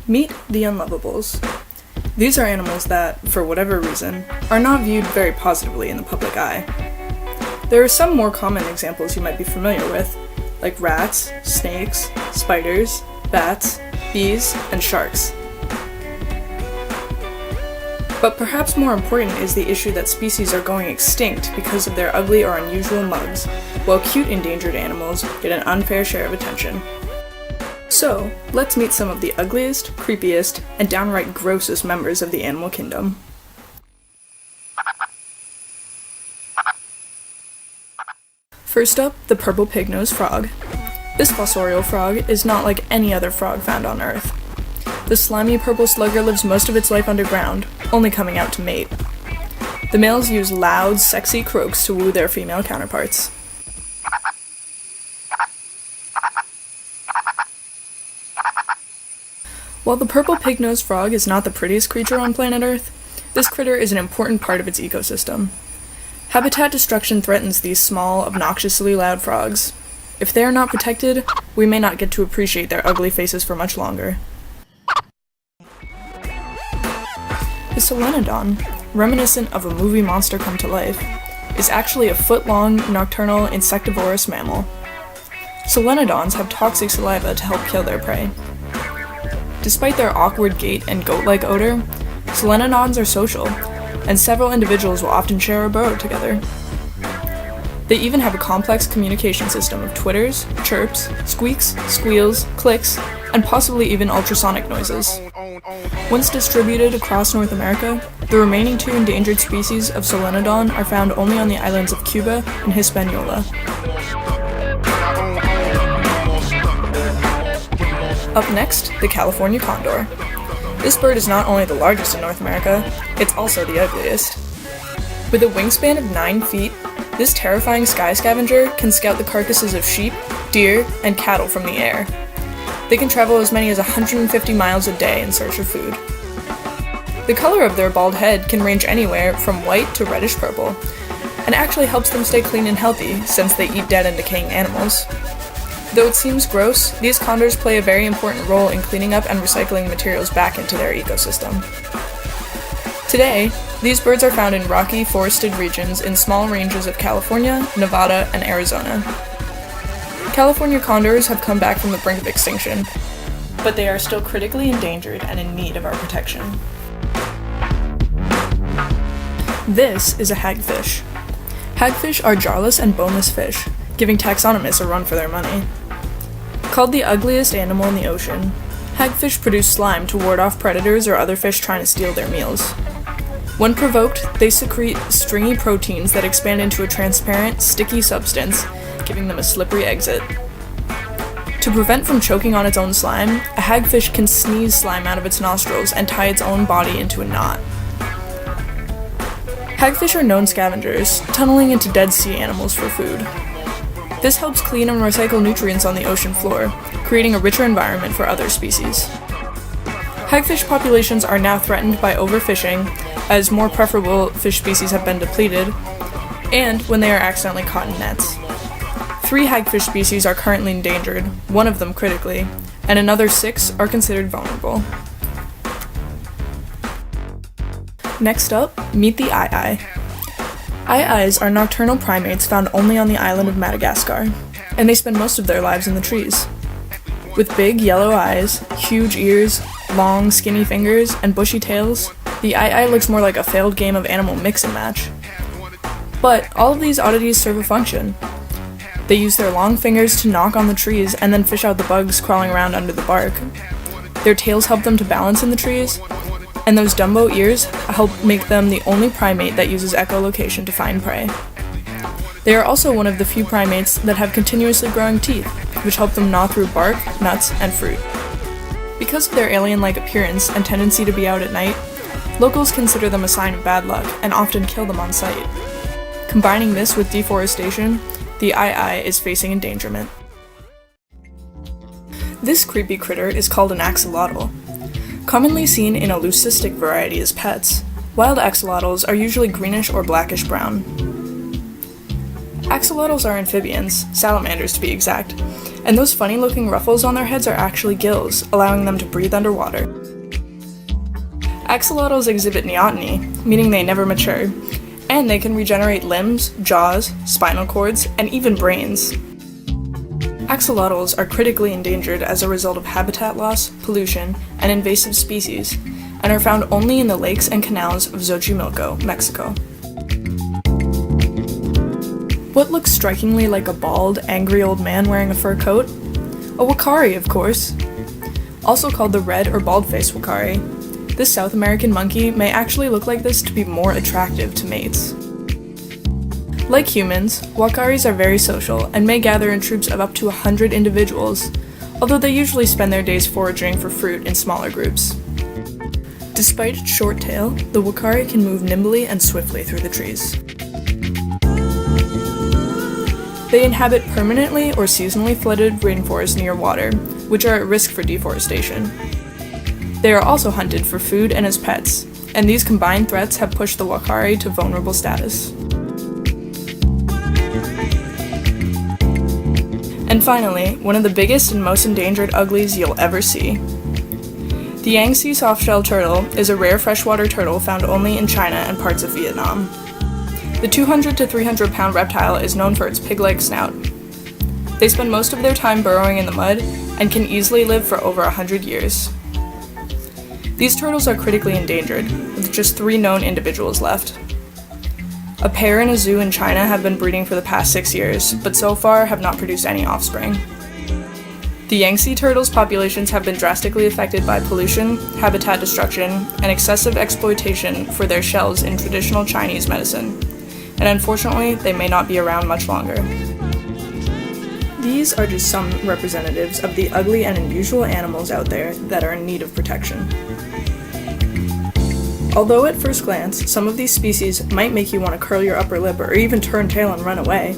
Meet the unlovables. These are animals that, for whatever reason, are not viewed very positively in the public eye. There are some more common examples you might be familiar with, like rats, snakes, spiders, bats, bees, and sharks. But perhaps more important is the issue that species are going extinct because of their ugly or unusual mugs, while cute endangered animals get an unfair share of attention. So, let's meet some of the ugliest, creepiest, and downright grossest members of the animal kingdom. First up, the purple pig-nosed frog. This fossorial frog is not like any other frog found on Earth. The slimy purple slugger lives most of its life underground, only coming out to mate. The males use loud, sexy croaks to woo their female counterparts. While the purple pig-nosed frog is not the prettiest creature on planet Earth, this critter is an important part of its ecosystem. Habitat destruction threatens these small, obnoxiously loud frogs. If they are not protected, we may not get to appreciate their ugly faces for much longer. The solenodon, reminiscent of a movie monster come to life, is actually a foot-long, nocturnal, insectivorous mammal. Solenodons have toxic saliva to help kill their prey. Despite their awkward gait and goat-like odor, solenodons are social, and several individuals will often share a burrow together. They even have a complex communication system of twitters, chirps, squeaks, squeals, clicks, and possibly even ultrasonic noises. Once distributed across North America, the remaining 2 endangered species of solenodon are found only on the islands of Cuba and Hispaniola. Up next, the California condor. This bird is not only the largest in North America, it's also the ugliest. With a wingspan of 9 feet, this terrifying sky scavenger can scout the carcasses of sheep, deer, and cattle from the air. They can travel as many as 150 miles a day in search of food. The color of their bald head can range anywhere from white to reddish purple, and actually helps them stay clean and healthy since they eat dead and decaying animals. Though it seems gross, these condors play a very important role in cleaning up and recycling materials back into their ecosystem. Today, these birds are found in rocky, forested regions in small ranges of California, Nevada, and Arizona. California condors have come back from the brink of extinction, but they are still critically endangered and in need of our protection. This is a hagfish. Hagfish are jawless and boneless fish, giving taxonomists a run for their money. Called the ugliest animal in the ocean, hagfish produce slime to ward off predators or other fish trying to steal their meals. When provoked, they secrete stringy proteins that expand into a transparent, sticky substance, giving them a slippery exit. To prevent from choking on its own slime, a hagfish can sneeze slime out of its nostrils and tie its own body into a knot. Hagfish are known scavengers, tunneling into dead sea animals for food. This helps clean and recycle nutrients on the ocean floor, creating a richer environment for other species. Hagfish populations are now threatened by overfishing, as more preferable fish species have been depleted, and when they are accidentally caught in nets. 3 hagfish species are currently endangered, one of them critically, and another 6 are considered vulnerable. Next up, meet the aye-aye. Aye-ayes are nocturnal primates found only on the island of Madagascar, and they spend most of their lives in the trees. With big yellow eyes, huge ears, long skinny fingers, and bushy tails, the aye-aye looks more like a failed game of animal mix and match. But all of these oddities serve a function. They use their long fingers to knock on the trees and then fish out the bugs crawling around under the bark. Their tails help them to balance in the trees, and those Dumbo ears help make them the only primate that uses echolocation to find prey. They are also one of the few primates that have continuously growing teeth, which help them gnaw through bark, nuts, and fruit. Because of their alien-like appearance and tendency to be out at night, locals consider them a sign of bad luck and often kill them on sight. Combining this with deforestation, the aye-aye is facing endangerment. This creepy critter is called an axolotl. Commonly seen in a leucistic variety as pets, wild axolotls are usually greenish or blackish brown. Axolotls are amphibians, salamanders to be exact, and those funny looking ruffles on their heads are actually gills, allowing them to breathe underwater. Axolotls exhibit neoteny, meaning they never mature, and they can regenerate limbs, jaws, spinal cords, and even brains. Axolotls are critically endangered as a result of habitat loss, pollution, and invasive species, and are found only in the lakes and canals of Xochimilco, Mexico. What looks strikingly like a bald, angry old man wearing a fur coat? A wakari, of course. Also called the red or bald-faced wakari, this South American monkey may actually look like this to be more attractive to mates. Like humans, wakaris are very social and may gather in troops of up to 100 individuals, although they usually spend their days foraging for fruit in smaller groups. Despite its short tail, the wakari can move nimbly and swiftly through the trees. They inhabit permanently or seasonally flooded rainforests near water, which are at risk for deforestation. They are also hunted for food and as pets, and these combined threats have pushed the wakari to vulnerable status. And finally, one of the biggest and most endangered uglies you'll ever see. The Yangtze softshell turtle is a rare freshwater turtle found only in China and parts of Vietnam. The 200 to 300 pound reptile is known for its pig-like snout. They spend most of their time burrowing in the mud and can easily live for over 100 years. These turtles are critically endangered, with just 3 known individuals left. A pair in a zoo in China have been breeding for the past 6 years, but so far have not produced any offspring. The Yangtze turtles' populations have been drastically affected by pollution, habitat destruction, and excessive exploitation for their shells in traditional Chinese medicine, and unfortunately, they may not be around much longer. These are just some representatives of the ugly and unusual animals out there that are in need of protection. Although at first glance, some of these species might make you want to curl your upper lip or even turn tail and run away,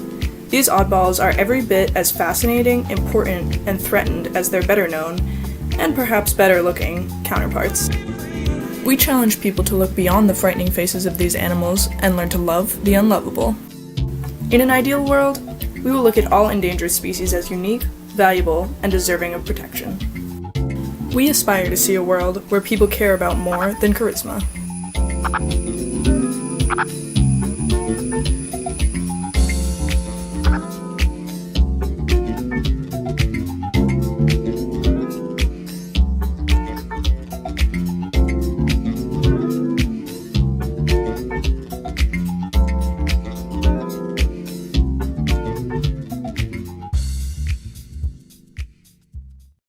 these oddballs are every bit as fascinating, important, and threatened as their better known, and perhaps better looking, counterparts. We challenge people to look beyond the frightening faces of these animals and learn to love the unlovable. In an ideal world, we will look at all endangered species as unique, valuable, and deserving of protection. We aspire to see a world where people care about more than charisma.